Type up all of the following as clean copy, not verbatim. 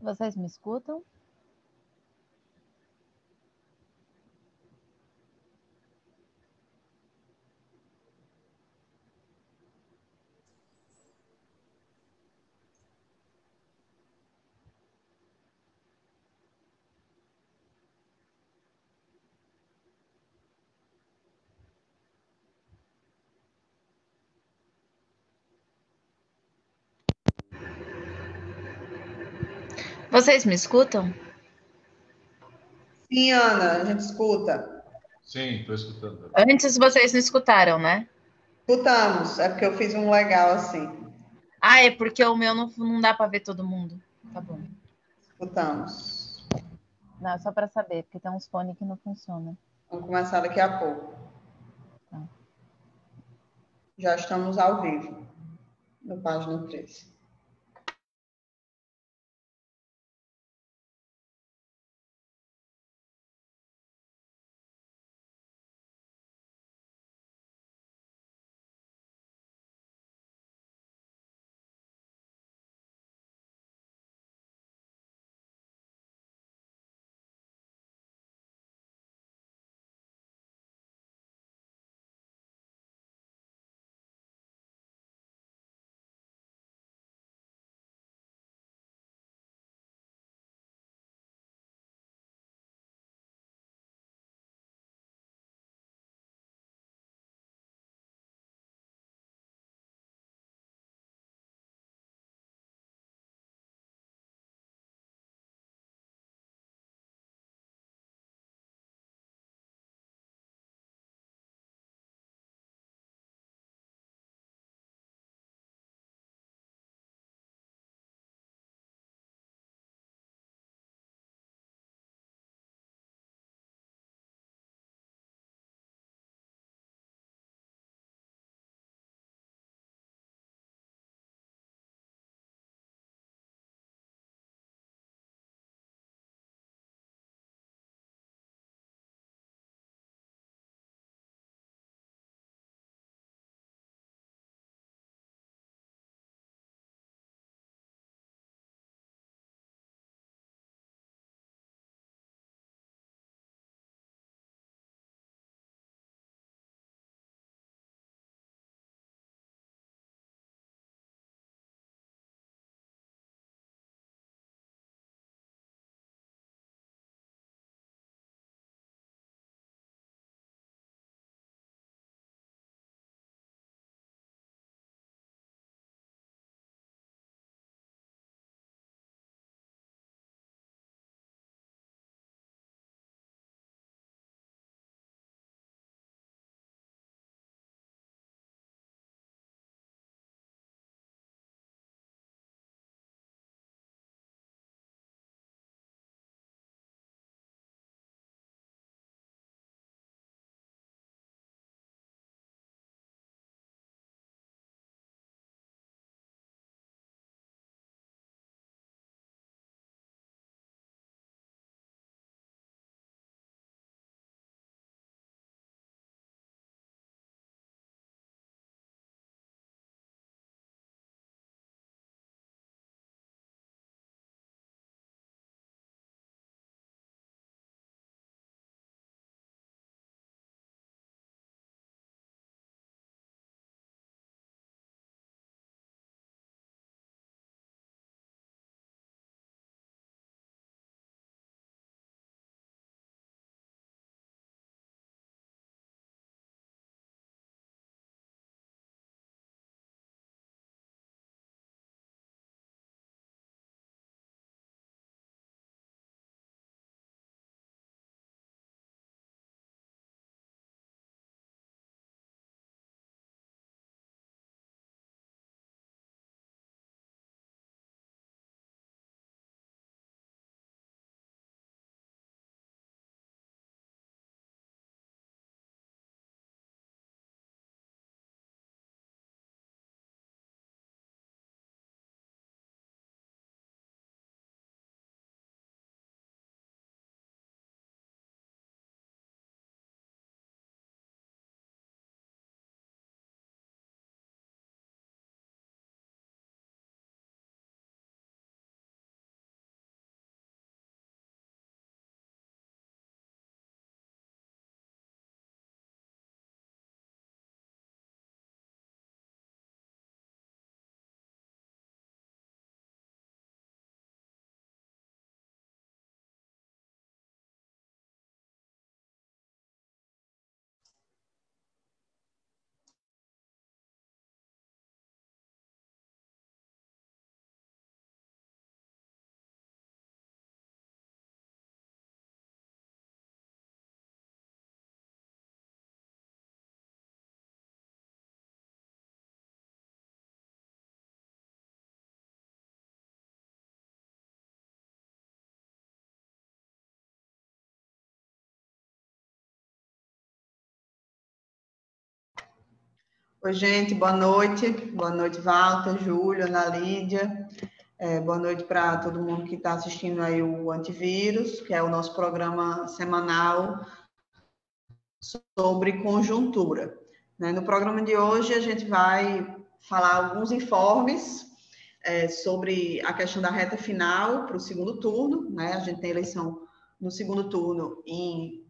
Vocês me escutam? Vocês me escutam? Sim, Ana, a gente escuta. Sim, estou escutando. Antes vocês não escutaram, né? Escutamos, é porque eu fiz um legal assim. Ah, é porque o meu não dá para ver todo mundo. Tá bom. Escutamos. Não, é só para saber, porque tem uns fones que não funcionam. Vamos começar daqui a pouco. Tá. Já estamos ao vivo, no página 3. Oi, gente, boa noite. Boa noite, Walter, Júlio, Ana Lídia. Boa noite para todo mundo que está assistindo aí o Antivírus, que é o nosso programa semanal sobre conjuntura. No programa de hoje, a gente vai falar alguns informes sobre a questão da reta final para o segundo turno. A gente tem eleição no segundo turno em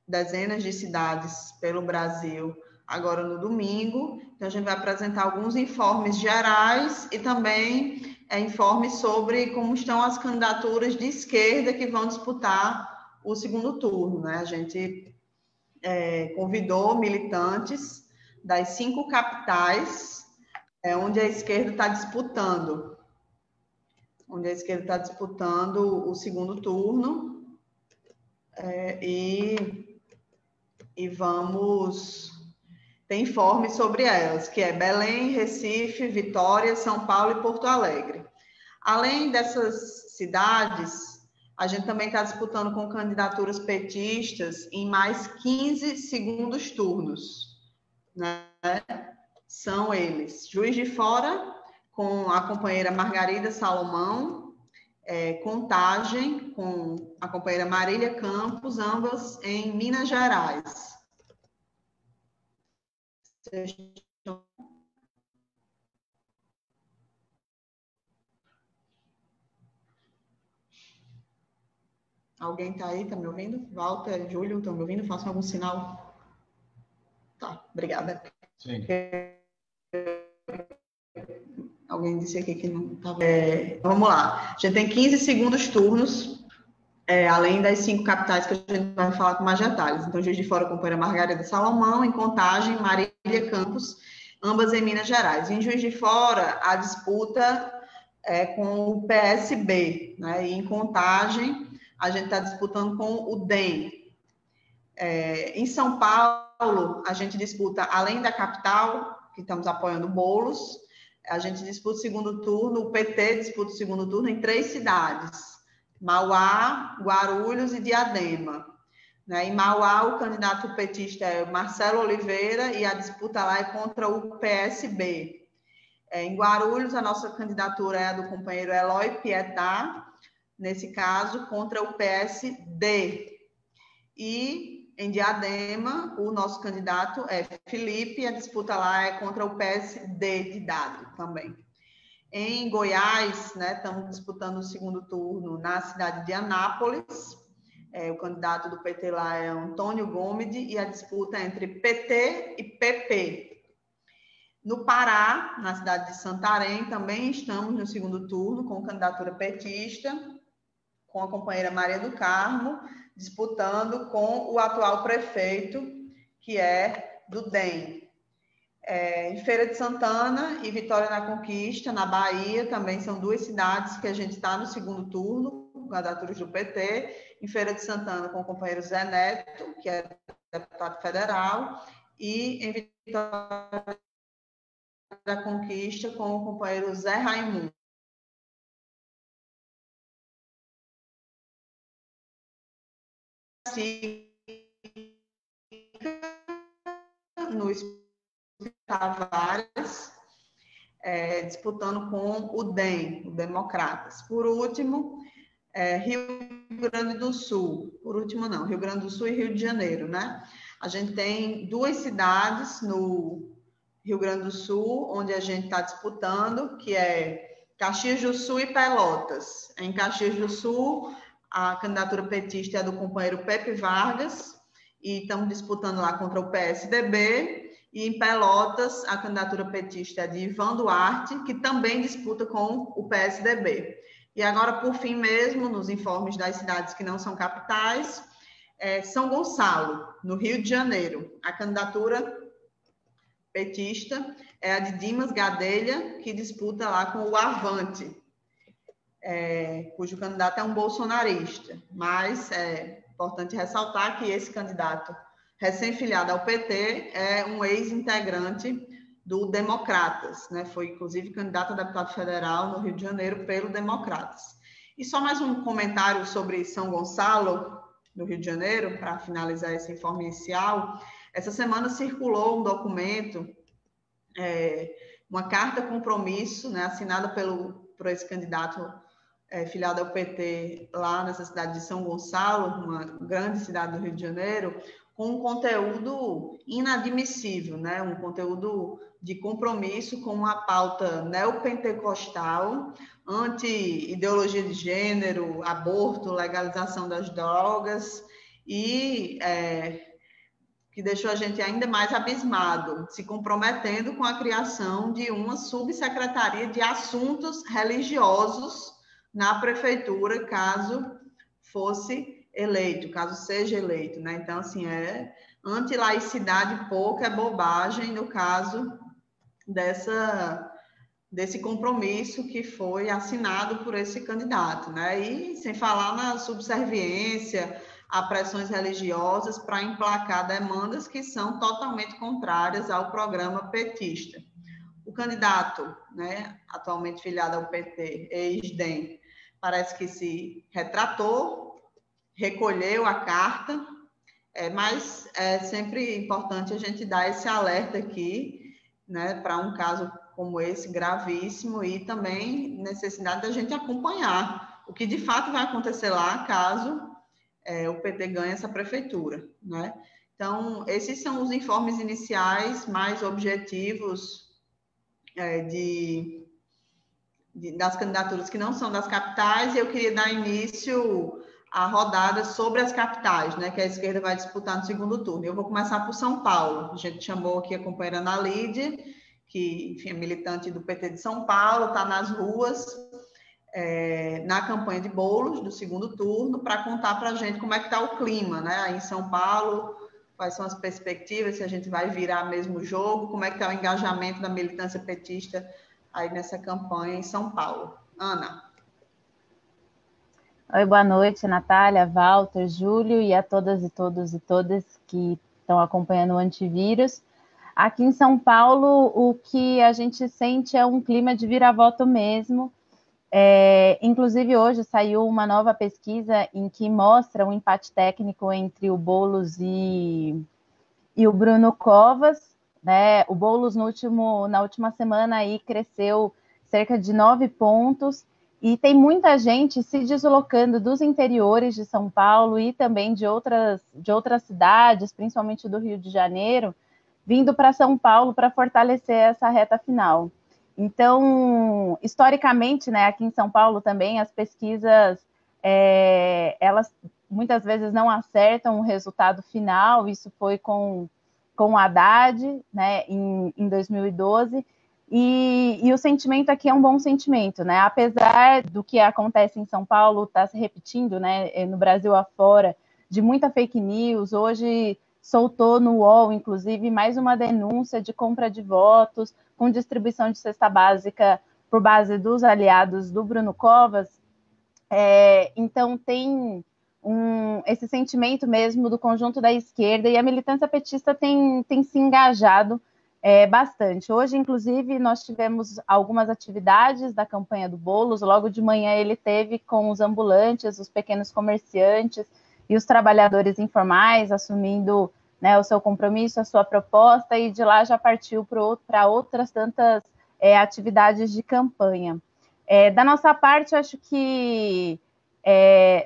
dezenas de cidades pelo Brasil, agora no domingo. Então, a gente vai apresentar alguns informes gerais e também informes sobre como estão as candidaturas de esquerda que vão disputar o segundo turno. A gente convidou militantes das 5 capitais onde a esquerda está disputando. Onde a esquerda está disputando o segundo turno. E vamos ter informes sobre elas, que é Belém, Recife, Vitória, São Paulo e Porto Alegre. Além dessas cidades, a gente também está disputando com candidaturas petistas em mais 15 segundos turnos. São eles: Juiz de Fora, com a companheira Margarida Salomão, Contagem, com a companheira Marília Campos, ambas em Minas Gerais. Alguém está aí? Está me ouvindo? Walter, Júlio, estão me ouvindo? Façam algum sinal. Tá, obrigada. Sim. Alguém disse aqui que não estava. Vamos lá. A gente tem 15 segundos turnos, além das 5 capitais que a gente vai falar com mais detalhes. Então, Juiz de Fora, companheira Margarida Salomão, em Contagem, Marília Campos, ambas em Minas Gerais. Em Juiz de Fora, a disputa é com o PSB, e em Contagem, a gente está disputando com o DEM. Em São Paulo, a gente disputa, além da capital, que estamos apoiando Boulos, a gente disputa o segundo turno, o PT disputa o segundo turno em 3 cidades: Mauá, Guarulhos e Diadema. Em Mauá, o candidato petista é Marcelo Oliveira e a disputa lá é contra o PSB. Em Guarulhos, a nossa candidatura é a do companheiro Eloy Pietá, nesse caso, contra o PSD. E em Diadema, o nosso candidato é Felipe, e a disputa lá é contra o PSD de Dado também. Em Goiás, estamos disputando o segundo turno na cidade de Anápolis. O candidato do PT lá é Antônio Gomes e a disputa é entre PT e PP. No Pará, na cidade de Santarém, também estamos no segundo turno com candidatura petista, com a companheira Maria do Carmo, disputando com o atual prefeito, que é do DEM. Em Feira de Santana e Vitória da Conquista, na Bahia, também são 2 cidades que a gente está no segundo turno, com candidaturas do PT. Em Feira de Santana, com o companheiro Zé Neto, que é deputado federal, e em Vitória da Conquista, com o companheiro Zé Raimundo. No Tavares, disputando com o DEM, o Democratas. Por último, Rio Grande do Sul. Por último, não, Rio Grande do Sul e Rio de Janeiro, A gente tem 2 cidades no Rio Grande do Sul, onde a gente está disputando, que é Caxias do Sul e Pelotas. Em Caxias do Sul, a candidatura petista é do companheiro Pepe Vargas, e estamos disputando lá contra o PSDB. E em Pelotas, a candidatura petista é de Ivan Duarte, que também disputa com o PSDB. E agora, por fim mesmo, nos informes das cidades que não são capitais, São Gonçalo, no Rio de Janeiro. A candidatura petista é a de Dimas Gadelha, que disputa lá com o Avante, cujo candidato é um bolsonarista. Mas é importante ressaltar que esse candidato recém-filiado ao PT é um ex-integrante do Democratas, Foi, inclusive, candidato a deputado federal no Rio de Janeiro pelo Democratas. E só mais um comentário sobre São Gonçalo, no Rio de Janeiro, para finalizar esse informe inicial. Essa semana circulou um documento uma carta compromisso, né, assinada por esse candidato filiado ao PT lá nessa cidade de São Gonçalo, uma grande cidade do Rio de Janeiro, com um conteúdo inadmissível, né, um conteúdo de compromisso com uma pauta neopentecostal, anti-ideologia de gênero, aborto, legalização das drogas, e que deixou a gente ainda mais abismado, se comprometendo com a criação de uma subsecretaria de assuntos religiosos na prefeitura, caso fosse eleito, caso seja eleito, né? Então, assim, anti-laicidade pouca, é bobagem no caso desse compromisso que foi assinado por esse candidato, né? E sem falar na subserviência a pressões religiosas para emplacar demandas que são totalmente contrárias ao programa petista. O candidato, né, atualmente filiado ao PT, ex-DEM, parece que se retratou, recolheu a carta, mas é sempre importante a gente dar esse alerta aqui, né, para um caso como esse, gravíssimo, e também necessidade da gente acompanhar o que de fato vai acontecer lá, caso o PT ganhe essa prefeitura, né? Então, esses são os informes iniciais mais objetivos das candidaturas que não são das capitais, e eu queria dar início à rodada sobre as capitais, né, que a esquerda vai disputar no segundo turno. Eu vou começar por São Paulo. A gente chamou aqui a companheira Ana Lídia, que, enfim, é militante do PT de São Paulo, está nas ruas, na campanha de Boulos, do segundo turno, para contar para a gente como é que está o clima, né, aí em São Paulo, quais são as perspectivas, se a gente vai virar mesmo o jogo, como é que está o engajamento da militância petista aí nessa campanha em São Paulo. Ana. Oi, boa noite, Natália, Walter, Júlio e a todas e todos e todas que estão acompanhando o Antivírus. Aqui em São Paulo, o que a gente sente é um clima de vira-voto mesmo. Inclusive, hoje saiu uma nova pesquisa em que mostra um empate técnico entre o Boulos e o Bruno Covas, né? O Boulos, na última semana, aí, cresceu cerca de 9 pontos, e tem muita gente se deslocando dos interiores de São Paulo e também de outras cidades, principalmente do Rio de Janeiro, vindo para São Paulo para fortalecer essa reta final. Então, historicamente, né, aqui em São Paulo também, as pesquisas, elas muitas vezes não acertam o resultado final. Isso foi com o Haddad, né, em 2012, e o sentimento aqui é um bom sentimento, né? Apesar do que acontece em São Paulo estar se repetindo, né, no Brasil afora, de muita fake news. Hoje soltou no UOL, inclusive, mais uma denúncia de compra de votos com distribuição de cesta básica por base dos aliados do Bruno Covas. Então tem esse sentimento mesmo do conjunto da esquerda, e a militância petista tem se engajado bastante. Hoje, inclusive, nós tivemos algumas atividades da campanha do Boulos. Logo de manhã ele teve com os ambulantes, os pequenos comerciantes e os trabalhadores informais, assumindo, né, o seu compromisso, a sua proposta, e de lá já partiu para outras tantas atividades de campanha. Da nossa parte, acho que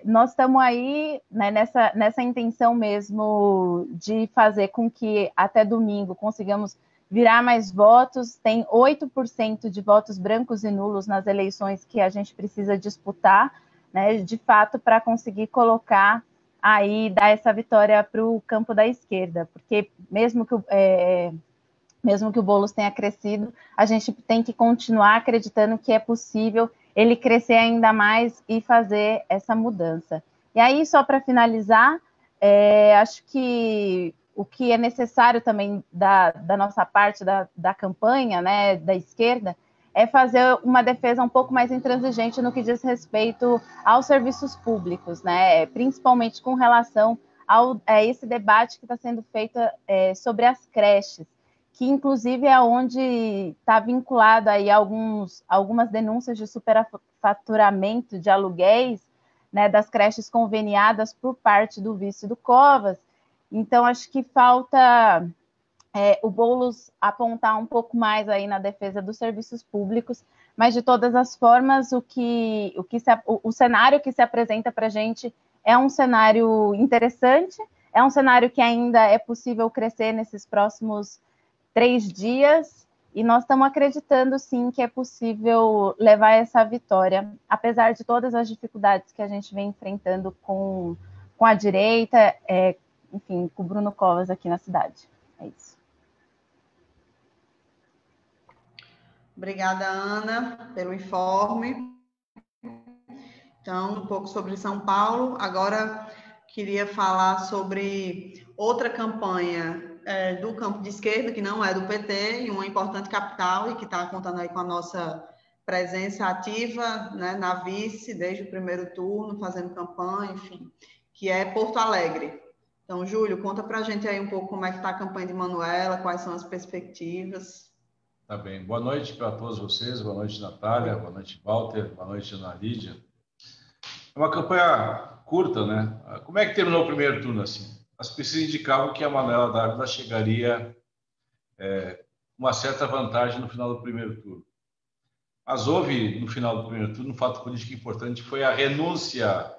nós estamos aí, né, nessa intenção mesmo de fazer com que até domingo consigamos virar mais votos. Tem 8% de votos brancos e nulos nas eleições que a gente precisa disputar, né, de fato, para conseguir colocar aí, dar essa vitória para o campo da esquerda, porque mesmo que o Boulos tenha crescido, a gente tem que continuar acreditando que é possível ele crescer ainda mais e fazer essa mudança. E aí, só para finalizar, acho que o que é necessário também da nossa parte da campanha, né, da esquerda, é fazer uma defesa um pouco mais intransigente no que diz respeito aos serviços públicos, né, principalmente com relação a esse debate que está sendo feito sobre as creches, que inclusive é onde está vinculado aí algumas denúncias de superfaturamento de aluguéis, né, das creches conveniadas por parte do vice do Covas. Então, acho que falta o Boulos apontar um pouco mais aí na defesa dos serviços públicos, mas de todas as formas, o cenário que se apresenta para a gente é um cenário interessante, é um cenário que ainda é possível crescer nesses próximos 3 dias, e nós estamos acreditando, sim, que é possível levar essa vitória, apesar de todas as dificuldades que a gente vem enfrentando com a direita, enfim, com o Bruno Covas aqui na cidade. É isso. Obrigada, Ana, pelo informe. Então, um pouco sobre São Paulo. Agora, queria falar sobre outra campanha do campo de esquerda, que não é do PT, e uma importante capital, e que está contando aí com a nossa presença ativa, né, na vice, desde o primeiro turno, fazendo campanha, enfim, que é Porto Alegre. Então, Júlio, conta para a gente aí um pouco como é que está a campanha de Manuela, quais são as perspectivas. Tá bem. Boa noite para todos vocês. Boa noite, Natália. Boa noite, Walter. Boa noite, Ana Lídia. É uma campanha curta, né? Como é que terminou o primeiro turno assim? As pesquisas indicavam que a Manuela Dávila chegaria uma certa vantagem no final do primeiro turno. Mas houve, no final do primeiro turno, um fato político importante, foi a renúncia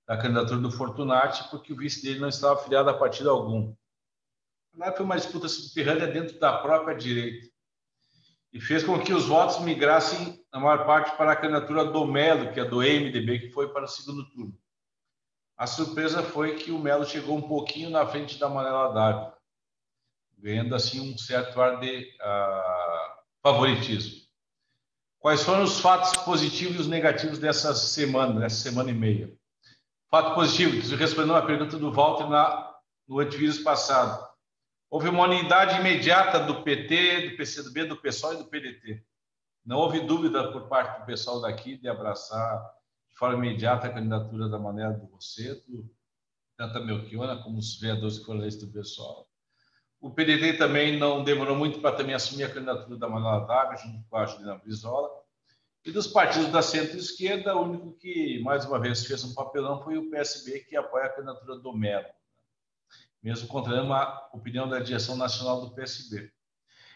da candidatura do Fortunati, porque o vice dele não estava afiliado a partido algum. Foi uma disputa subterrânea dentro da própria direita, e fez com que os votos migrassem, na maior parte, para a candidatura do Melo, que é do MDB, que foi para o segundo turno. A surpresa foi que o Melo chegou um pouquinho na frente da Manuela Dávila, ganhando assim um certo ar de favoritismo. Quais foram os fatos positivos e os negativos dessa semana e meia? Fato positivo, que respondeu a pergunta do Walter no antivírus passado. Houve uma unidade imediata do PT, do PCdoB, do PSOL e do PDT. Não houve dúvida por parte do pessoal daqui de abraçar de forma imediata a candidatura da Manuela do Rosseto, tanto a Melchiona como os vereadores que foram eleitos do pessoal. O PDT também não demorou muito para também assumir a candidatura da Manuela Dávila, junto com a Juliana Brizola. E dos partidos da centro-esquerda, o único que, mais uma vez, fez um papelão foi o PSB, que apoia a candidatura do Melo, mesmo contrariando a opinião da direção nacional do PSB.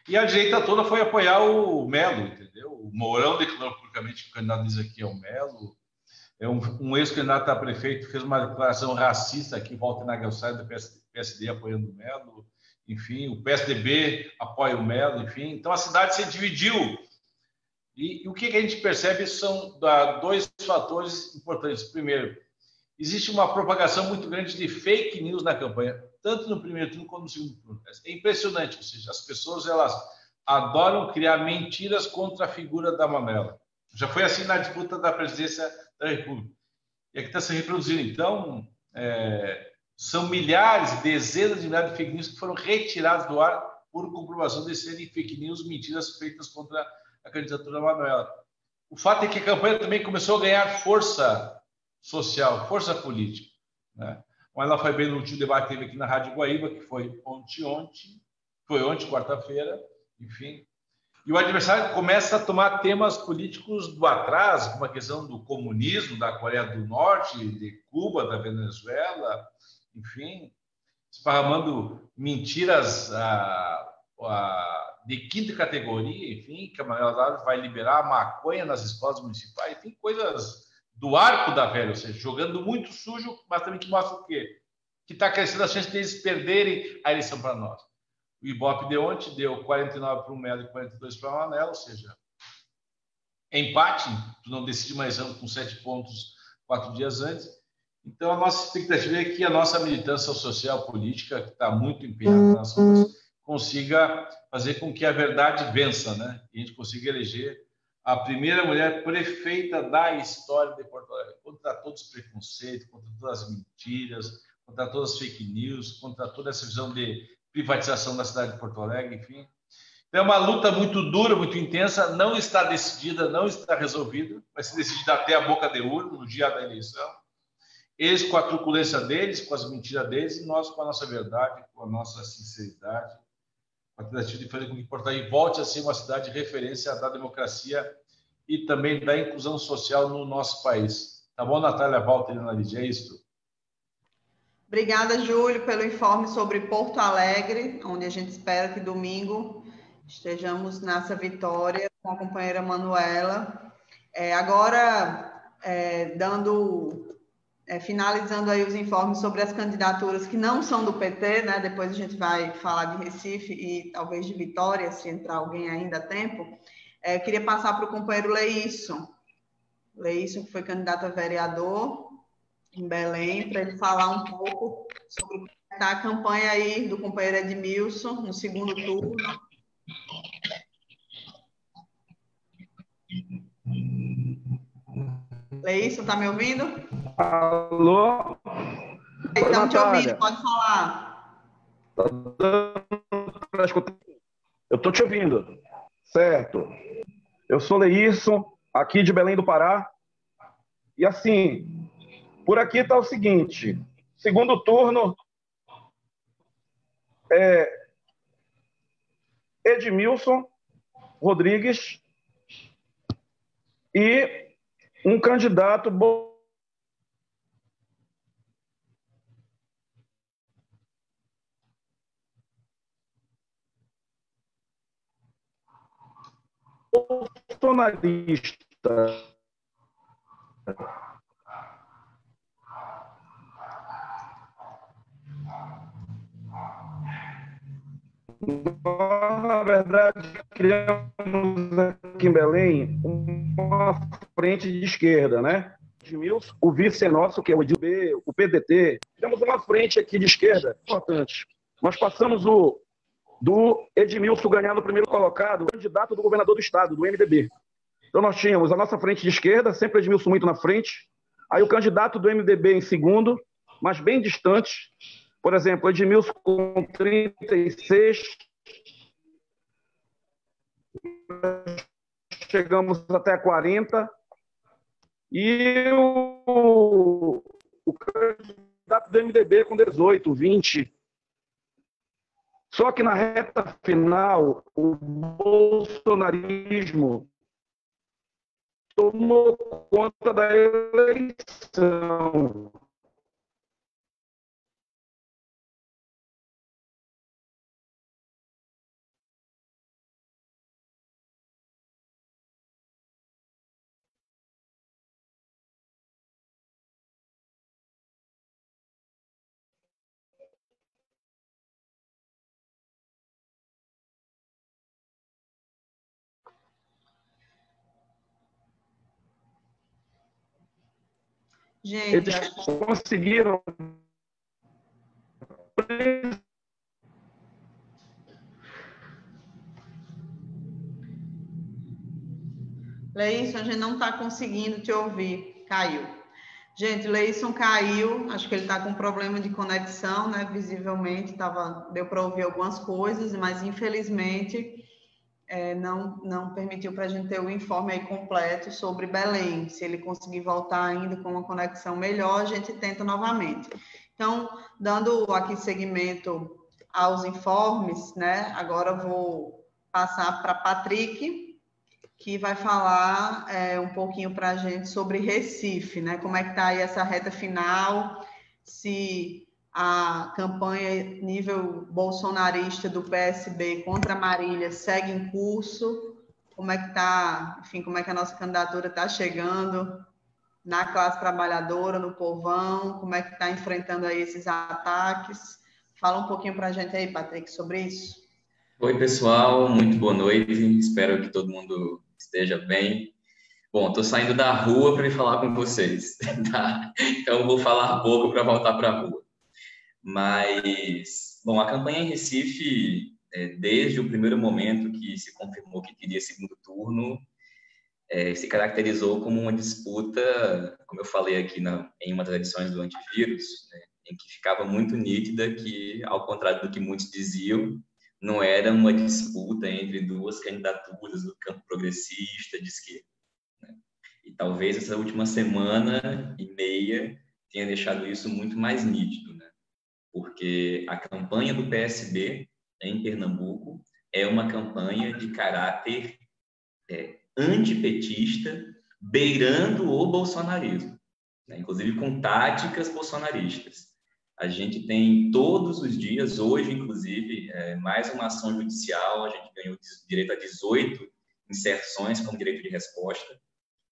E a direita toda foi apoiar o Melo, entendeu? O Mourão declarou publicamente que o candidato diz aqui é o Melo. Um ex-candidato a prefeito fez uma declaração racista aqui, Walter Nagelsai, do PSD, apoiando o Melo. Enfim, o PSDB apoia o Melo, enfim. Então, a cidade se dividiu. E o que a gente percebe são dois fatores importantes. Primeiro, existe uma propagação muito grande de fake news na campanha, tanto no primeiro turno quanto no segundo turno. É impressionante, ou seja, as pessoas elas adoram criar mentiras contra a figura da Manuela. Já foi assim na disputa da presidência da República. E aqui está se reproduzindo. Então, são milhares, dezenas de milhares de fake news que foram retirados do ar por comprovação de serem fake news, mentiras feitas contra a candidatura da Manuela. O fato é que a campanha também começou a ganhar força social, força política, né? Ela foi bem no último debate que teve aqui na Rádio Guaíba, que foi ontem, quarta-feira, enfim. E o adversário começa a tomar temas políticos do atraso, como a questão do comunismo, da Coreia do Norte, de Cuba, da Venezuela, enfim, esparramando mentiras de quinta categoria, enfim, que a Manuela Dávila vai liberar a maconha nas escolas municipais, enfim, coisas do arco da velha, ou seja, jogando muito sujo, mas também que mostra o quê? Que está crescendo a chance deles perderem a eleição para nós. O Ibope de ontem deu 49 para o Melo e 42 para a Manuela, ou seja, empate, tu não decide mais com 7 pontos 4 dias antes. Então, a nossa expectativa é que a nossa militância social política, que está muito empenhada nas ruas, consiga fazer com que a verdade vença, né? E a gente consiga eleger a primeira mulher prefeita da história de Porto Alegre, contra todos os preconceitos, contra todas as mentiras, contra todas as fake news, contra toda essa visão de privatização da cidade de Porto Alegre, enfim. Então, é uma luta muito dura, muito intensa, não está decidida, não está resolvida, vai ser decidida até a boca de urna, no dia da eleição. Eles com a truculência deles, com as mentiras deles, e nós com a nossa verdade, com a nossa sinceridade, com a tentativa de fazer com que Porto Alegre volte a ser uma cidade de referência da democracia e também da inclusão social no nosso país. Tá bom, Natália, Walter e Ana Lídia? É isso? Obrigada, Júlio, pelo informe sobre Porto Alegre, onde a gente espera que domingo estejamos nessa vitória com a companheira Manuela. Agora, finalizando aí os informes sobre as candidaturas que não são do PT, né? Depois a gente vai falar de Recife e talvez de Vitória, se entrar alguém ainda a tempo. Queria passar para o companheiro Leísson, que foi candidato a vereador em Belém, para ele falar um pouco sobre como está a campanha aí do companheiro Edmilson no segundo turno. Leísson, está me ouvindo? Alô? Estamos te ouvindo, pode falar. Eu estou te ouvindo, certo. Eu sou Leísson, aqui de Belém do Pará. E assim, por aqui está o seguinte, segundo turno, Edmilson Rodrigues e um candidato bolsonarista. Nós, na verdade, criamos aqui em Belém uma frente de esquerda, né? Edmilson, o vice é nosso, que é o Edil, o PDT. Temos uma frente aqui de esquerda importante. Nós passamos do Edmilson ganhar no primeiro colocado, candidato do governador do estado, do MDB. Então nós tínhamos a nossa frente de esquerda, sempre Edmilson muito na frente, aí o candidato do MDB em segundo, mas bem distante. Por exemplo, Edmilson com 36, chegamos até 40, e o candidato do MDB com 18, 20. Só que na reta final, o bolsonarismo tomou conta da eleição. Gente, eles conseguiram. Leísson, a gente não está conseguindo te ouvir. Caiu. Gente, Leísson caiu. Acho que ele está com problema de conexão, né? Visivelmente, deu para ouvir algumas coisas, mas infelizmente não permitiu para a gente ter o informe aí completo sobre Belém. Se ele conseguir voltar ainda com uma conexão melhor, a gente tenta novamente. Então, dando aqui seguimento aos informes, né? Agora eu vou passar para Patrick, que vai falar um pouquinho para a gente sobre Recife, né? Como é que está aí essa reta final, se a campanha nível bolsonarista do PSB contra Marília segue em curso, como é que está, enfim, como é que a nossa candidatura está chegando na classe trabalhadora, no povão, como é que está enfrentando aí esses ataques. Fala um pouquinho para a gente aí, Patrick, sobre isso. Oi, pessoal, muito boa noite, espero que todo mundo esteja bem. Bom, estou saindo da rua para vir falar com vocês, tá? Então, vou falar pouco para voltar para a rua. Mas, bom, a campanha em Recife, desde o primeiro momento que se confirmou que queria segundo turno, se caracterizou como uma disputa, como eu falei aqui em uma das edições do Antivírus, né, em que ficava muito nítida que, ao contrário do que muitos diziam, não era uma disputa entre duas candidaturas do campo progressista de esquerda, né? E talvez essa última semana e meia tenha deixado isso muito mais nítido, né? Porque a campanha do PSB em Pernambuco é uma campanha de caráter antipetista, beirando o bolsonarismo, né? Inclusive com táticas bolsonaristas. A gente tem todos os dias, hoje inclusive, mais uma ação judicial, a gente ganhou direito a 18 inserções como direito de resposta,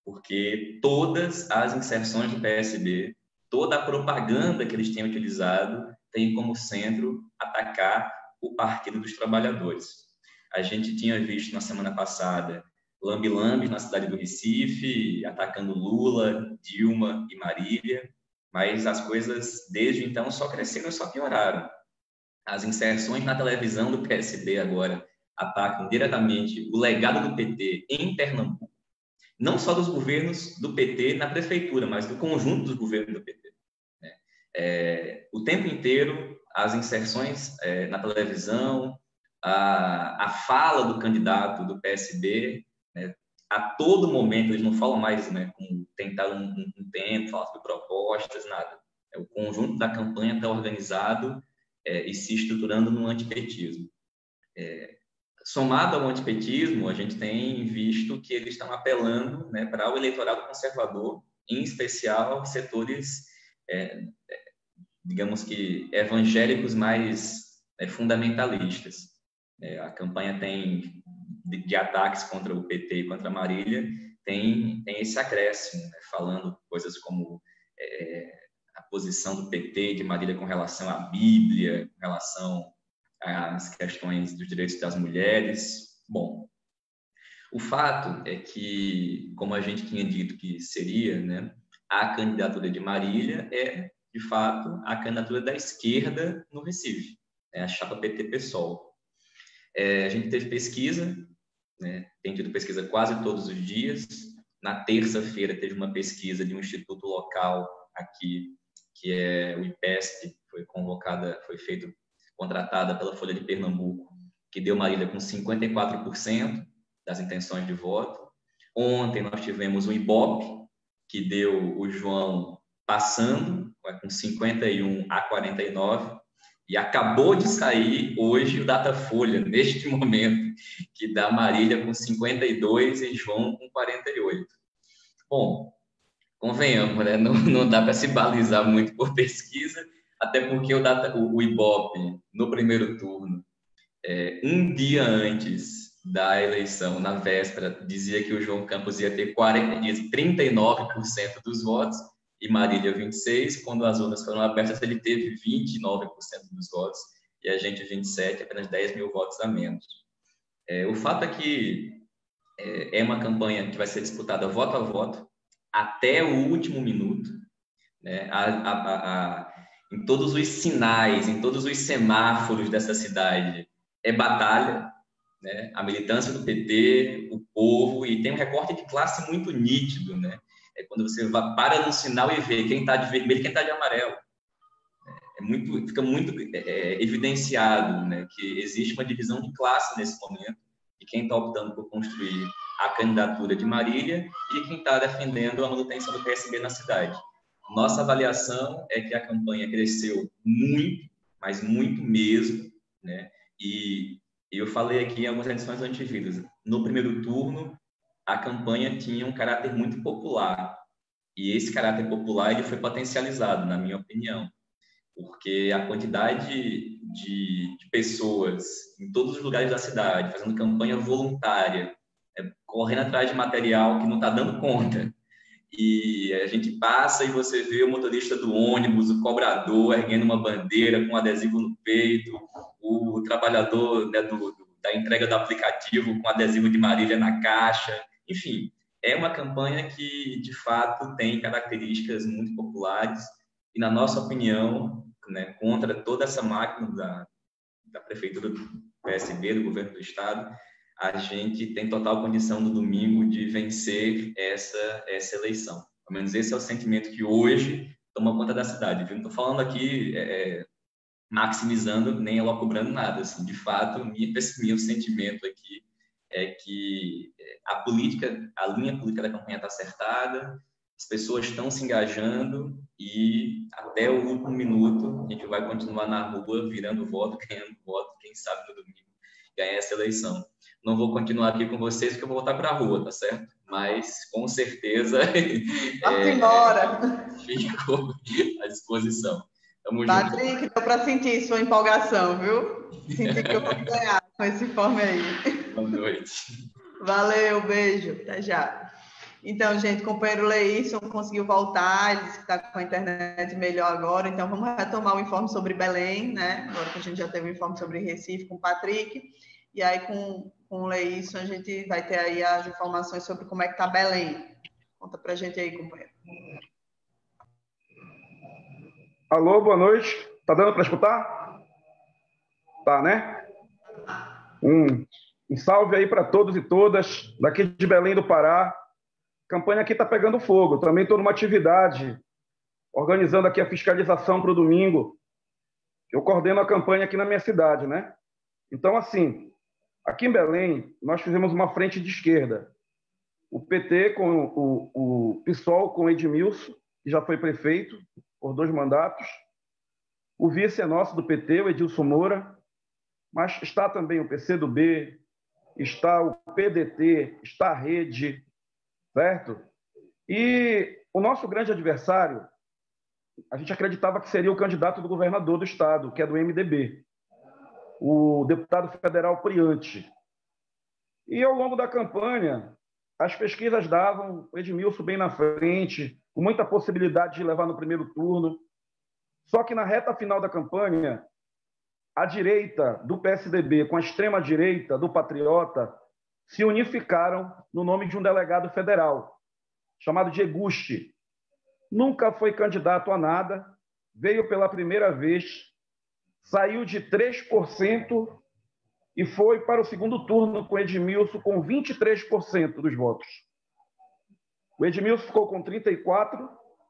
porque todas as inserções do PSB, toda a propaganda que eles têm utilizado, tem como centro atacar o Partido dos Trabalhadores. A gente tinha visto na semana passada lambe-lambe na cidade do Recife, atacando Lula, Dilma e Marília, mas as coisas desde então só cresceram e só pioraram. As inserções na televisão do PSB agora atacam diretamente o legado do PT em Pernambuco, não só dos governos do PT na prefeitura, mas do conjunto dos governos do PT. O tempo inteiro, as inserções na televisão, a fala do candidato do PSB, né, a todo momento, eles não falam mais, né, como tentar um tempo, falar sobre propostas, nada. O conjunto da campanha está organizado e se estruturando no antipetismo. Somado ao antipetismo, a gente tem visto que eles estão apelando, né, para o eleitorado conservador, em especial setores, digamos que evangélicos mais fundamentalistas. A campanha tem de ataques contra o PT e contra a Marília, tem esse acréscimo, né, falando coisas como a posição do PT e de Marília com relação à Bíblia, com relação às questões dos direitos das mulheres. Bom, o fato é que, como a gente tinha dito que seria, né, a candidatura de Marília é, de fato, a candidatura da esquerda no Recife, a chapa PT-PSOL. A gente teve pesquisa, né, tem tido pesquisa quase todos os dias. Na terça-feira teve uma pesquisa de um instituto local aqui, que é o IPESP, foi contratada pela Folha de Pernambuco, que deu Marília com 54% das intenções de voto. Ontem nós tivemos o IBOP, que deu o João passando, com 51 a 49, e acabou de sair hoje o Datafolha, neste momento, que dá Marília com 52 e João com 48. Bom, convenhamos, né? Não dá para se balizar muito por pesquisa, até porque o IBOP, no primeiro turno, um dia antes da eleição, na véspera, dizia que o João Campos ia ter 39% dos votos e Marília 26%. Quando as urnas foram abertas, ele teve 29% dos votos e a gente 27%, apenas 10 mil votos a menos. O fato é que é uma campanha que vai ser disputada voto a voto até o último minuto, né? Em todos os sinais, em todos os semáforos dessa cidade, é batalha, né? A militância do PT, o povo, e tem um recorte de classe muito nítido, né? Quando você para no sinal e vê quem está de vermelho e quem está de amarelo. Fica muito evidenciado, né, que existe uma divisão de classe nesse momento, de quem está optando por construir a candidatura de Marília e quem está defendendo a manutenção do PSB na cidade. Nossa avaliação é que a campanha cresceu muito, mas muito mesmo, né? E eu falei aqui em algumas edições antividas, no primeiro turno, a campanha tinha um caráter muito popular, e esse caráter popular ele foi potencializado, na minha opinião, porque a quantidade de pessoas em todos os lugares da cidade, fazendo campanha voluntária, correndo atrás de material que não está dando conta, e a gente passa e você vê o motorista do ônibus, o cobrador erguendo uma bandeira com um adesivo no peito, o trabalhador, né, da entrega do aplicativo com adesivo de Marília na caixa. Enfim, é uma campanha que, de fato, tem características muito populares e, na nossa opinião, né, contra toda essa máquina da prefeitura do PSB, do governo do estado, a gente tem total condição no domingo de vencer essa eleição. Pelo menos esse é o sentimento que hoje toma conta da cidade. Eu não estou falando aqui maximizando nem elocubrando nada. Assim, de fato, meu sentimento aqui é que a linha política da campanha está acertada, as pessoas estão se engajando e até o último minuto a gente vai continuar na rua virando voto, ganhando voto, quem sabe no domingo ganhar essa eleição. Não vou continuar aqui com vocês porque eu vou voltar para a rua, tá certo? Mas com certeza embora. Fico à disposição. Tamo junto. Patrick, deu para sentir sua empolgação, viu? Senti que eu vou ganhar com esse informe aí. Boa noite. Valeu, beijo, até já. Então, gente, o companheiro Leíson conseguiu voltar, ele disse que está com a internet melhor agora, então vamos retomar o informe sobre Belém, né? Agora que a gente já teve o informe sobre Recife com o Patrick, e aí com o Leíson a gente vai ter aí as informações sobre como é que está Belém. Conta pra gente aí, companheiro. Alô, boa noite. Tá dando para escutar? Tá, né? Um salve aí para todos e todas daqui de Belém do Pará. A campanha aqui está pegando fogo. Também estou numa atividade, organizando aqui a fiscalização para o domingo. Eu coordeno a campanha aqui na minha cidade, né? Então, assim, aqui em Belém, nós fizemos uma frente de esquerda. O PT com o PSOL com o Edmilson, que já foi prefeito por 2 mandatos. O vice é nosso do PT, o Edilson Moura. Mas está também o PCdoB, está o PDT, está a Rede, certo? E o nosso grande adversário, a gente acreditava que seria o candidato do governador do estado, que é do MDB, o deputado federal Priante. E ao longo da campanha, as pesquisas davam o Edmilson bem na frente, com muita possibilidade de levar no primeiro turno. Só que na reta final da campanha, a direita do PSDB com a extrema-direita do Patriota se unificaram no nome de um delegado federal, chamado de Eguchi. Nunca foi candidato a nada, veio pela primeira vez, saiu de 3% e foi para o segundo turno com Edmilson com 23% dos votos. O Edmilson ficou com 34%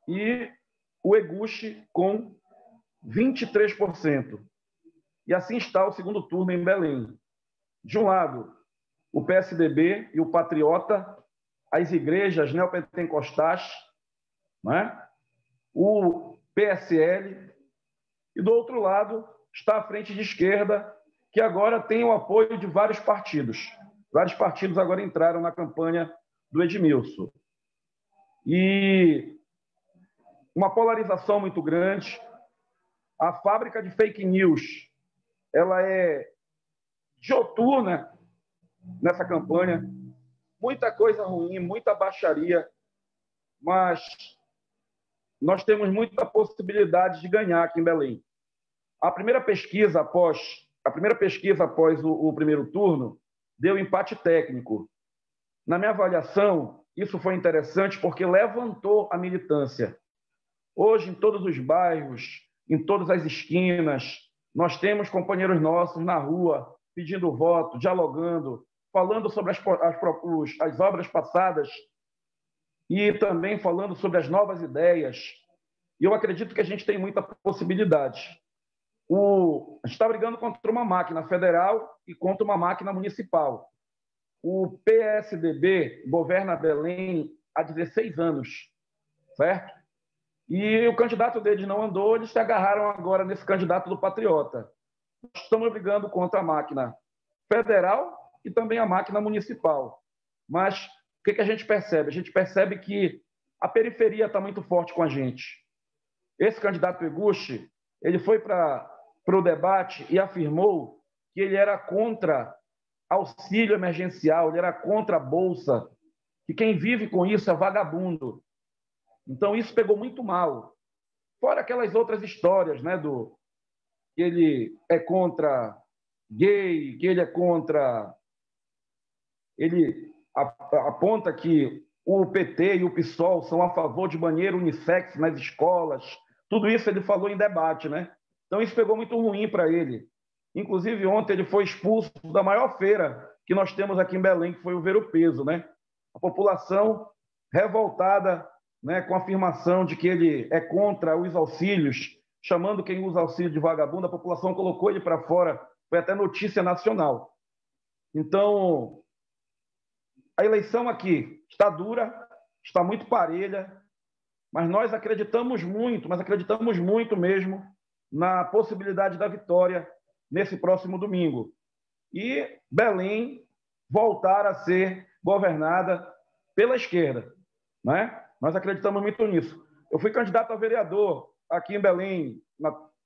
e o Eguchi com 23%. E assim está o segundo turno em Belém. De um lado, o PSDB e o Patriota, as igrejas neopentecostais, né? O PSL, e do outro lado está a frente de esquerda, que agora tem o apoio de vários partidos. Vários partidos agora entraram na campanha do Edmilson. E uma polarização muito grande. A fábrica de fake news, ela é dioturna nessa campanha. Muita coisa ruim, muita baixaria, mas nós temos muita possibilidade de ganhar aqui em Belém. A primeira pesquisa após o primeiro turno deu empate técnico. Na minha avaliação, isso foi interessante porque levantou a militância. Hoje, em todos os bairros, em todas as esquinas, nós temos companheiros nossos na rua pedindo voto, dialogando, falando sobre as obras passadas e também falando sobre as novas ideias. E eu acredito que a gente tem muita possibilidade. A gente está brigando contra uma máquina federal e contra uma máquina municipal. O PSDB governa Belém há 16 anos, certo? E o candidato deles não andou, eles se agarraram agora nesse candidato do Patriota. Nós estamos brigando contra a máquina federal e também a máquina municipal. Mas o que a gente percebe? A gente percebe que a periferia está muito forte com a gente. Esse candidato Eguchi, ele foi para o debate e afirmou que ele era contra auxílio emergencial, ele era contra a bolsa, que quem vive com isso é vagabundo. Então, isso pegou muito mal. Fora aquelas outras histórias, né, que ele é contra gay, que ele é contra... Ele aponta que o PT e o PSOL são a favor de banheiro unissex nas escolas. Tudo isso ele falou em debate, né? Então, isso pegou muito ruim para ele. Inclusive, ontem ele foi expulso da maior feira que nós temos aqui em Belém, que foi o Ver o Peso, né? A população revoltada, né, com a afirmação de que ele é contra os auxílios, chamando quem usa auxílio de vagabundo, a população colocou ele para fora, foi até notícia nacional. Então, a eleição aqui está dura, está muito parelha, mas nós acreditamos muito mesmo na possibilidade da vitória nesse próximo domingo. E Belém voltar a ser governada pela esquerda, né? Nós acreditamos muito nisso. Eu fui candidato a vereador aqui em Belém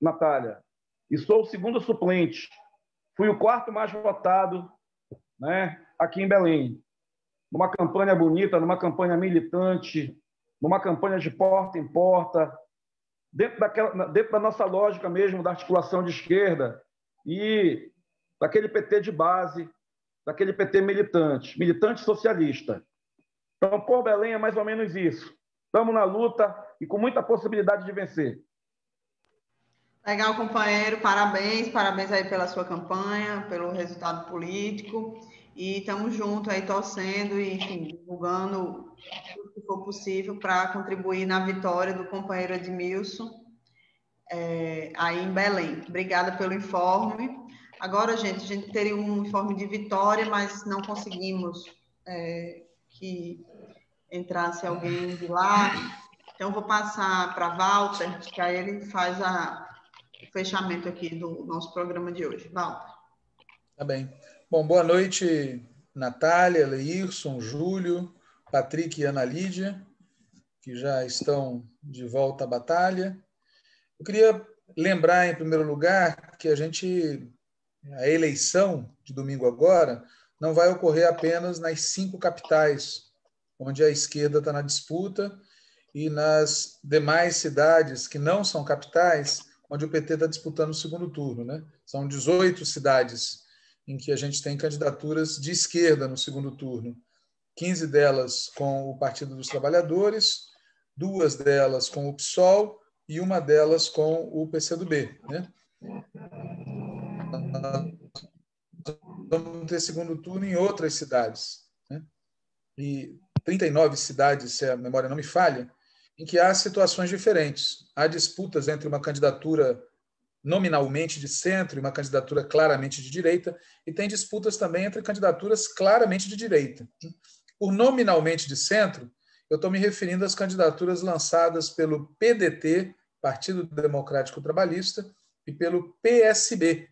Natália, e sou o segundo suplente. Fui o quarto mais votado, né, aqui em Belém. Numa campanha bonita, numa campanha militante, numa campanha de porta em porta, dentro da nossa lógica mesmo da articulação de esquerda e daquele PT de base, daquele PT militante socialista. Então, por Belém é mais ou menos isso. Estamos na luta e com muita possibilidade de vencer. Legal, companheiro. Parabéns aí pela sua campanha, pelo resultado político. E estamos juntos aí, torcendo e, enfim, divulgando tudo que for possível para contribuir na vitória do companheiro Edmilson aí em Belém. Obrigada pelo informe. Agora, gente, a gente teria um informe de vitória, mas não conseguimos que entrasse alguém de lá. Então, vou passar para Walter, que aí ele faz o fechamento aqui do nosso programa de hoje. Walter. Tá bem. Bom, boa noite, Natália, Leirson, Júlio, Patrick e Ana Lídia, que já estão de volta à batalha. Eu queria lembrar, em primeiro lugar, que a eleição de domingo agora não vai ocorrer apenas nas 5 capitais, onde a esquerda está na disputa, e nas demais cidades que não são capitais, onde o PT está disputando o segundo turno, né? São 18 cidades em que a gente tem candidaturas de esquerda no segundo turno. 15 delas com o Partido dos Trabalhadores, 2 delas com o PSOL e 1 delas com o PCdoB, né? Vamos ter segundo turno em outras cidades, né? E 39 cidades, se a memória não me falha, em que há situações diferentes. Há disputas entre uma candidatura nominalmente de centro e uma candidatura claramente de direita, e tem disputas também entre candidaturas claramente de direita. Por nominalmente de centro, eu estou me referindo às candidaturas lançadas pelo PDT, Partido Democrático Trabalhista, e pelo PSB,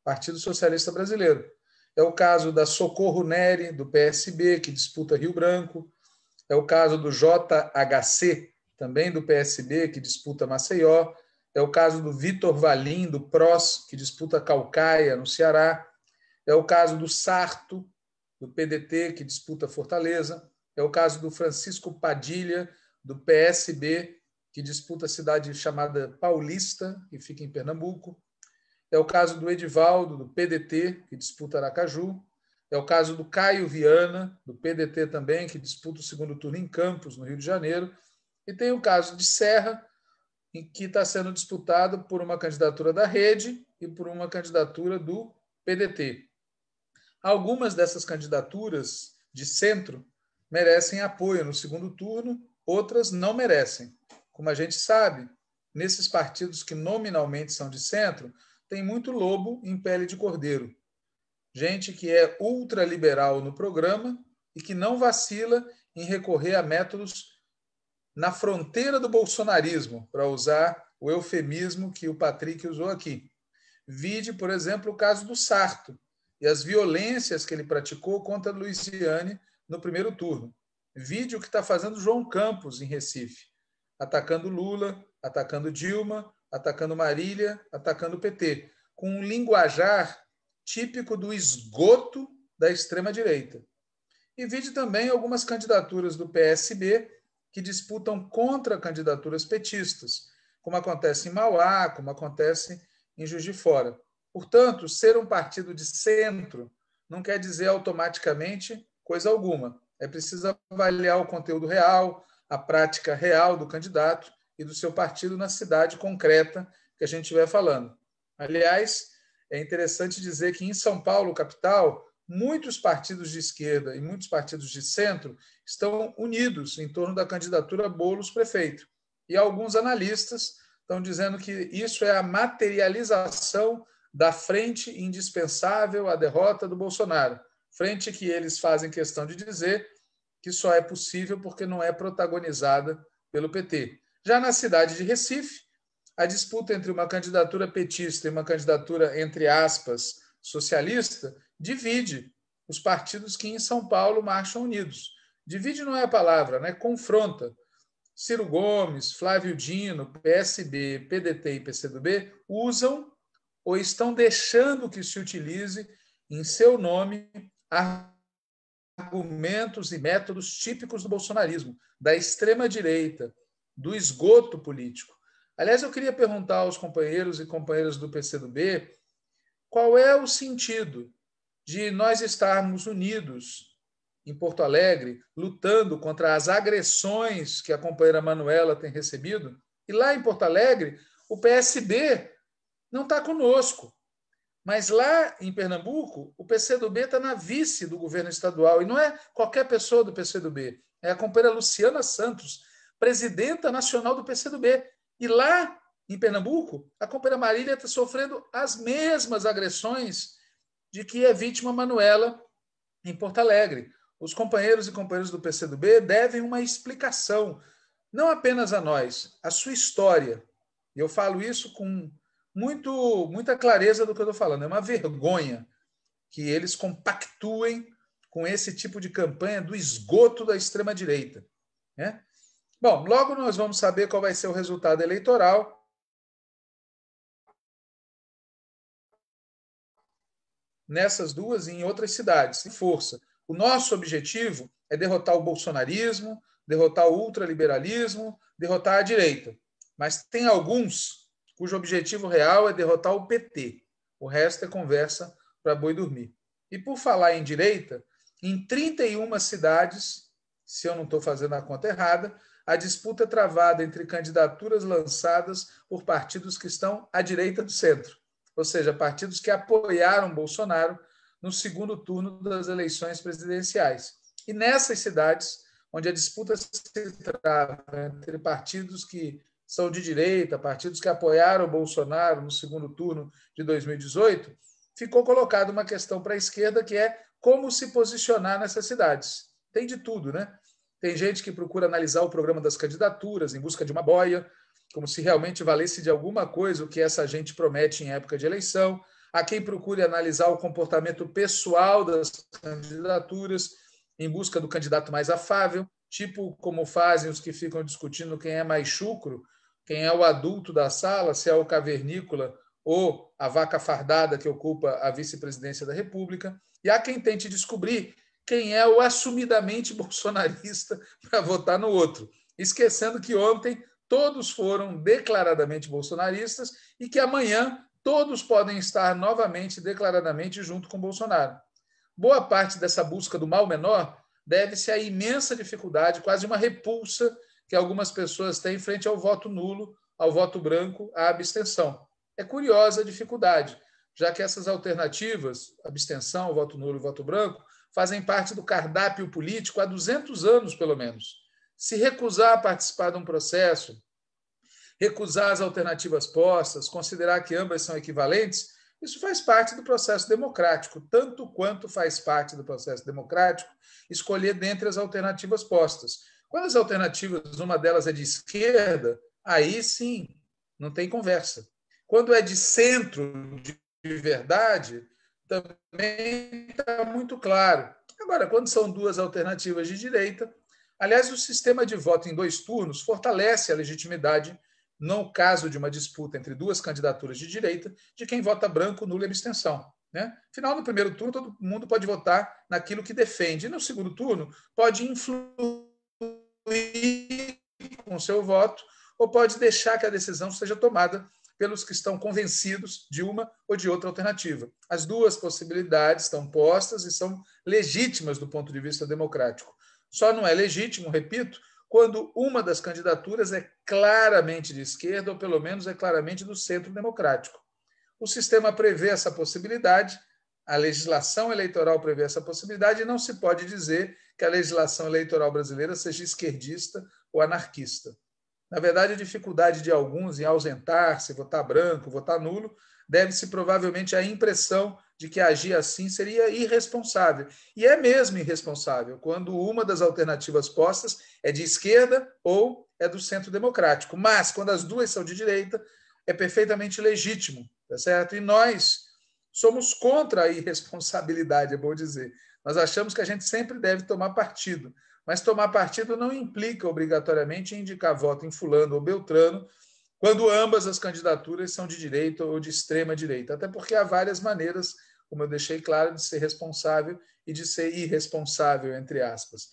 Partido Socialista Brasileiro. É o caso da Socorro Neri, do PSB, que disputa Rio Branco. É o caso do JHC, também do PSB, que disputa Maceió. É o caso do Vitor Valim, do PROS, que disputa Caucaia, no Ceará. É o caso do Sarto, do PDT, que disputa Fortaleza. É o caso do Francisco Padilha, do PSB, que disputa a cidade chamada Paulista, que fica em Pernambuco. É o caso do Edivaldo, do PDT, que disputa Aracaju. É o caso do Caio Viana, do PDT também, que disputa o segundo turno em Campos, no Rio de Janeiro. E tem o caso de Serra, em que está sendo disputado por uma candidatura da Rede e por uma candidatura do PDT. Algumas dessas candidaturas de centro merecem apoio no segundo turno, outras não merecem. Como a gente sabe, nesses partidos que nominalmente são de centro, tem muito lobo em pele de cordeiro. Gente que é ultraliberal no programa e que não vacila em recorrer a métodos na fronteira do bolsonarismo, para usar o eufemismo que o Patrick usou aqui. Vide, por exemplo, o caso do Sarto e as violências que ele praticou contra Luiziane no primeiro turno. Vide o que está fazendo João Campos em Recife, atacando Lula, atacando Dilma, atacando Marília, atacando o PT, com um linguajar típico do esgoto da extrema-direita. E vide também algumas candidaturas do PSB que disputam contra candidaturas petistas, como acontece em Mauá, como acontece em Juiz de Fora. Portanto, ser um partido de centro não quer dizer automaticamente coisa alguma. É preciso avaliar o conteúdo real, a prática real do candidato e do seu partido na cidade concreta que a gente estiver falando. Aliás, é interessante dizer que em São Paulo, capital, muitos partidos de esquerda e muitos partidos de centro estão unidos em torno da candidatura Boulos prefeito. E alguns analistas estão dizendo que isso é a materialização da frente indispensável à derrota do Bolsonaro. Frente que eles fazem questão de dizer que só é possível porque não é protagonizada pelo PT. Já na cidade de Recife, a disputa entre uma candidatura petista e uma candidatura, entre aspas, socialista, divide os partidos que em São Paulo marcham unidos. Divide não é a palavra, né? Confronta. Ciro Gomes, Flávio Dino, PSB, PDT e PCdoB usam ou estão deixando que se utilize em seu nome argumentos e métodos típicos do bolsonarismo, da extrema-direita, do esgoto político. Aliás, eu queria perguntar aos companheiros e companheiras do PCdoB qual é o sentido de nós estarmos unidos em Porto Alegre, lutando contra as agressões que a companheira Manuela tem recebido, e lá em Porto Alegre o PSB não está conosco. Mas lá em Pernambuco, o PCdoB está na vice do governo estadual, e não é qualquer pessoa do PCdoB, é a companheira Luciana Santos, presidenta nacional do PCdoB. E lá em Pernambuco, a companheira Marília está sofrendo as mesmas agressões de que é vítima Manuela em Porto Alegre. Os companheiros e companheiras do PCdoB devem uma explicação, não apenas a nós, a sua história. E eu falo isso com muita clareza do que eu estou falando. É uma vergonha que eles compactuem com esse tipo de campanha do esgoto da extrema-direita, né? Bom, logo nós vamos saber qual vai ser o resultado eleitoral. Nessas duas e em outras cidades, em força. O nosso objetivo é derrotar o bolsonarismo, derrotar o ultraliberalismo, derrotar a direita. Mas tem alguns cujo objetivo real é derrotar o PT. O resto é conversa para boi dormir. E por falar em direita, em 31 cidades, se eu não estou fazendo a conta errada, a disputa é travada entre candidaturas lançadas por partidos que estão à direita do centro, ou seja, partidos que apoiaram Bolsonaro no segundo turno das eleições presidenciais. E nessas cidades, onde a disputa se trava entre partidos que são de direita, partidos que apoiaram Bolsonaro no segundo turno de 2018, ficou colocada uma questão para a esquerda, que é como se posicionar nessas cidades. Tem de tudo, né? Tem gente que procura analisar o programa das candidaturas em busca de uma boia, como se realmente valesse de alguma coisa o que essa gente promete em época de eleição. Há quem procure analisar o comportamento pessoal das candidaturas em busca do candidato mais afável, tipo como fazem os que ficam discutindo quem é mais chucro, quem é o adulto da sala, se é o cavernícola ou a vaca fardada que ocupa a vice-presidência da República. E há quem tente descobrir quem é o assumidamente bolsonarista para votar no outro, esquecendo que ontem todos foram declaradamente bolsonaristas e que amanhã todos podem estar novamente declaradamente junto com Bolsonaro. Boa parte dessa busca do mal menor deve-se à imensa dificuldade, quase uma repulsa, que algumas pessoas têm frente ao voto nulo, ao voto branco, à abstenção. É curiosa a dificuldade, já que essas alternativas, abstenção, voto nulo e voto branco, fazem parte do cardápio político há 200 anos, pelo menos. Se recusar a participar de um processo, recusar as alternativas postas, considerar que ambas são equivalentes, isso faz parte do processo democrático, tanto quanto faz parte do processo democrático escolher dentre as alternativas postas. Quando as alternativas, uma delas é de esquerda, aí sim, não tem conversa. Quando é de centro, de verdade, também está muito claro. Agora, quando são duas alternativas de direita, aliás, o sistema de voto em 2 turnos fortalece a legitimidade, no caso de uma disputa entre duas candidaturas de direita, de quem vota branco, nulo e abstenção, né? Afinal, no primeiro turno, todo mundo pode votar naquilo que defende. E no segundo turno, pode influir com o seu voto ou pode deixar que a decisão seja tomada pelos que estão convencidos de uma ou de outra alternativa. As duas possibilidades estão postas e são legítimas do ponto de vista democrático. Só não é legítimo, repito, quando uma das candidaturas é claramente de esquerda ou pelo menos é claramente do centro democrático. O sistema prevê essa possibilidade, a legislação eleitoral prevê essa possibilidade e não se pode dizer que a legislação eleitoral brasileira seja esquerdista ou anarquista. Na verdade, a dificuldade de alguns em ausentar-se, votar branco, votar nulo, deve-se provavelmente à impressão de que agir assim seria irresponsável. E é mesmo irresponsável quando uma das alternativas postas é de esquerda ou é do centro democrático. Mas, quando as duas são de direita, é perfeitamente legítimo, tá certo? E nós somos contra a irresponsabilidade, é bom dizer. Nós achamos que a gente sempre deve tomar partido. Mas tomar partido não implica obrigatoriamente indicar voto em fulano ou beltrano, quando ambas as candidaturas são de direita ou de extrema direita. Até porque há várias maneiras, como eu deixei claro, de ser responsável e de ser irresponsável, entre aspas.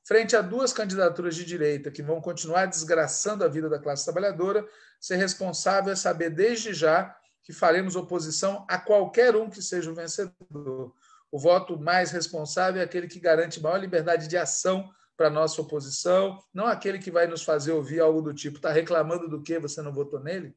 Frente a duas candidaturas de direita que vão continuar desgraçando a vida da classe trabalhadora, ser responsável é saber desde já que faremos oposição a qualquer um que seja o vencedor. O voto mais responsável é aquele que garante maior liberdade de ação para a nossa oposição, não aquele que vai nos fazer ouvir algo do tipo: está reclamando do quê? Você não votou nele?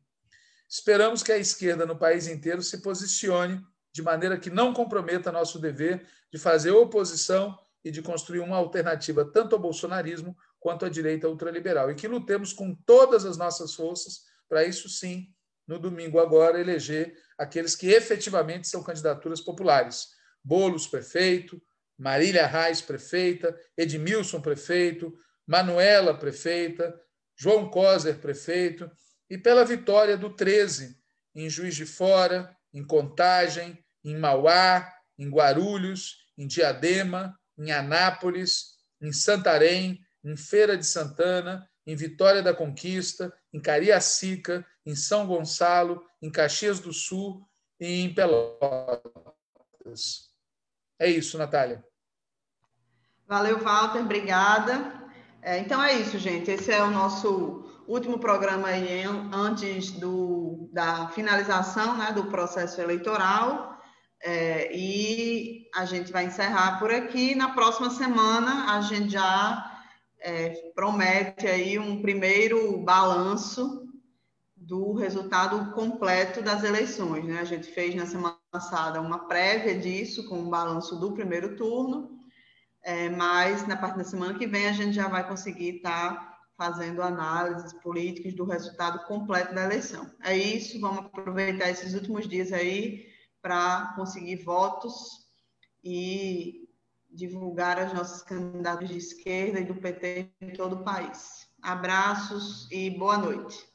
Esperamos que a esquerda no país inteiro se posicione de maneira que não comprometa nosso dever de fazer oposição e de construir uma alternativa tanto ao bolsonarismo quanto à direita ultraliberal. E que lutemos com todas as nossas forças para isso sim, no domingo agora, eleger aqueles que efetivamente são candidaturas populares. Boulos, prefeito; Marília Reis, prefeita; Edmilson, prefeito; Manuela, prefeita; João Coser, prefeito, e pela vitória do 13 em Juiz de Fora, em Contagem, em Mauá, em Guarulhos, em Diadema, em Anápolis, em Santarém, em Feira de Santana, em Vitória da Conquista, em Cariacica, em São Gonçalo, em Caxias do Sul e em Pelotas. É isso, Natália. Valeu, Walter, obrigada. Então é isso, gente. Esse é o nosso último programa aí antes da finalização, né, do processo eleitoral. E a gente vai encerrar por aqui. Na próxima semana a gente já promete aí um primeiro balanço do resultado completo das eleições, né? A gente fez na semana passada uma prévia disso, com o balanço do primeiro turno, mas na parte da semana que vem a gente já vai conseguir estar fazendo análises políticas do resultado completo da eleição. É isso, vamos aproveitar esses últimos dias aí para conseguir votos e divulgar as nossas candidatas de esquerda e do PT em todo o país. Abraços e boa noite.